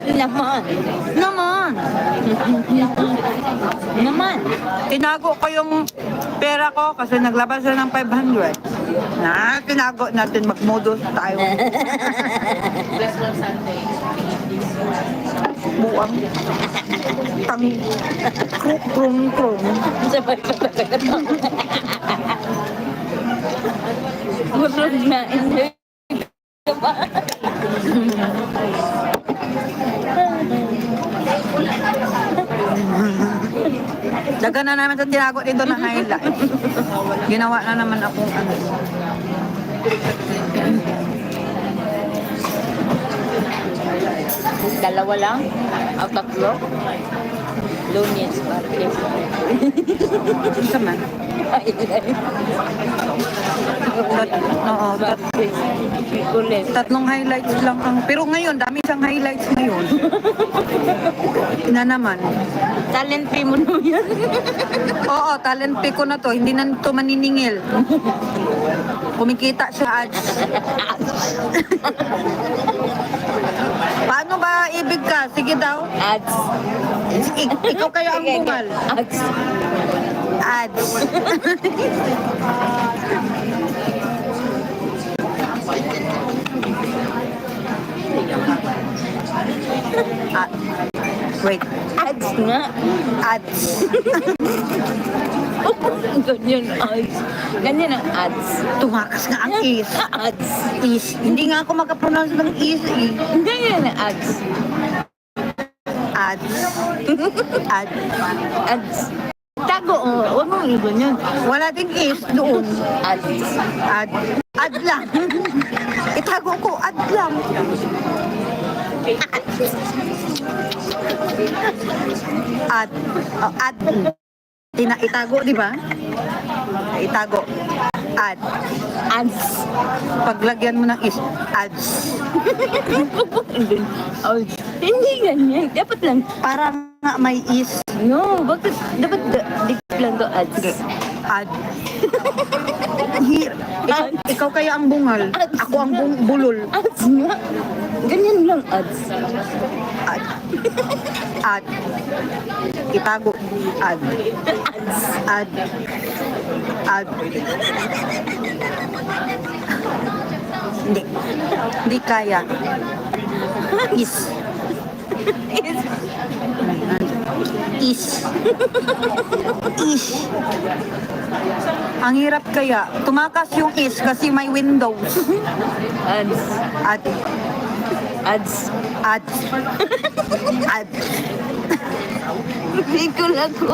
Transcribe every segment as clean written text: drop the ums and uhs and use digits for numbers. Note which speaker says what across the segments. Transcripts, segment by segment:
Speaker 1: Naman. Naman. Naman.
Speaker 2: Tinago ko yung pera ko kasi naglabas na ng 500. Tinago natin, mag-modus tayo. Buang. Tang. Krung.
Speaker 1: Sabay-sabay. Burod na. Hindi ka ba?
Speaker 2: Daga na naman sa tinago dito na highlight. Ginawa na naman akong ano.
Speaker 1: Dalawa lang? O tatlo? Lunes, Martes.
Speaker 2: Isa man. Oo,
Speaker 1: Martes. Mikules.
Speaker 2: tatlong highlights lang ang... Pero ngayon, dami siyang highlights ngayon. Na naman.
Speaker 1: Talent fee mo na yan.
Speaker 2: Oo, talent pay ko na to. Hindi na to maniningil. Kumikita siya ads. Paano ba ibig ka? Sige daw.
Speaker 1: Ads.
Speaker 2: Ikaw kaya ang bungal.
Speaker 1: Ads.
Speaker 2: Ads. Ah, wait.
Speaker 1: Ads nga.
Speaker 2: Ads.
Speaker 1: Ganyan ads. Ganyan ang ads.
Speaker 2: Tumakas nga ang is.
Speaker 1: Ads.
Speaker 2: Is. Hindi nga ako makapronounce ng is eh.
Speaker 1: Ganyan ang ads.
Speaker 2: Ads. Ads.
Speaker 1: Ads. Tago, huwag mong ibon yun.
Speaker 2: Wala ding is doon.
Speaker 1: Ads.
Speaker 2: Ad. Ad lang. Itago ko, ad lang. Ad. Oh, ad. Itago, di ba? Itago. Ad.
Speaker 1: Ads.
Speaker 2: Paglagyan mo ng is, ads.
Speaker 1: Ads. Hindi ganyan. Dapat lang.
Speaker 2: Parang nga may is.
Speaker 1: No, bakit? Dapat dikit lang to ads.
Speaker 2: Sige. Ad. Here. Ikaw kaya ang bungal. Ako ang bulol.
Speaker 1: Ads nga. Ganyan lang ads.
Speaker 2: Ad. Ad. Itago. Ad. Ad. Ad. Hindi. Hindi kaya. Is. Is. Is. Ang hirap kaya. Tumakas yung is kasi may windows.
Speaker 1: Ads.
Speaker 2: Ad.
Speaker 1: Ads.
Speaker 2: Ad. Ad.
Speaker 1: Hindi ko lang ko.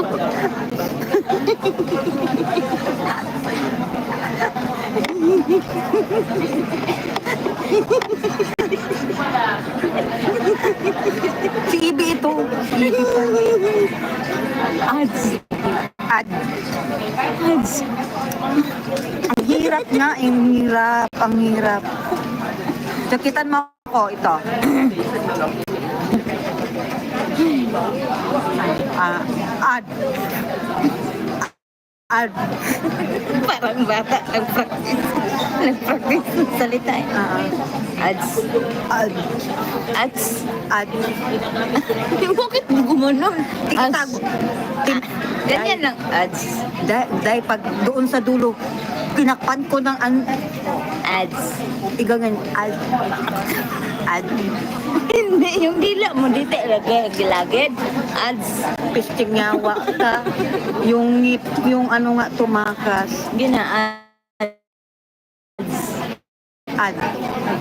Speaker 2: Si Ibi ito.
Speaker 1: Ads.
Speaker 2: Ad.
Speaker 1: Ads.
Speaker 2: Ang hirap nga. Ang hirap. Ang hirap. Sakitan mo ako ito. Ad. Ad.
Speaker 1: Parang bata. Nag-practice. Nag-practice ng salita eh. Ads.
Speaker 2: Ad.
Speaker 1: Ads.
Speaker 2: Ad.
Speaker 1: Bakit mo gumanon?
Speaker 2: Itago.
Speaker 1: Ganyan lang. Ads.
Speaker 2: Dahil pag doon sa dulo, pinakpan ko ng
Speaker 1: Ads.
Speaker 2: igangan. Ad. Ad.
Speaker 1: Hindi, yung dila mo dito lagid. Ads.
Speaker 2: Pisting yawa ka. Yung ngip, yung ano nga tumakas.
Speaker 1: Gina
Speaker 2: Ad.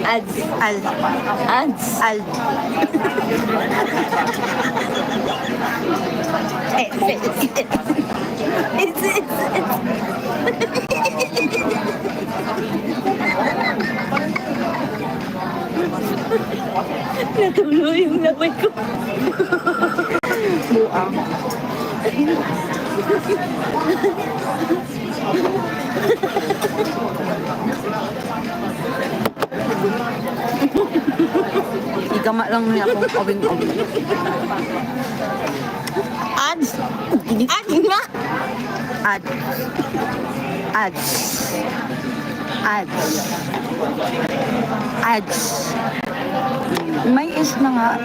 Speaker 1: ads.
Speaker 2: Al.
Speaker 1: Ads.
Speaker 2: Al.
Speaker 1: Natuloy yung laway ko.
Speaker 2: Buang. Igama lang niya akong kawing-kawing.
Speaker 1: Ads. Ads nga.
Speaker 2: Ad. Ads. Ads. Ads. May is na nga.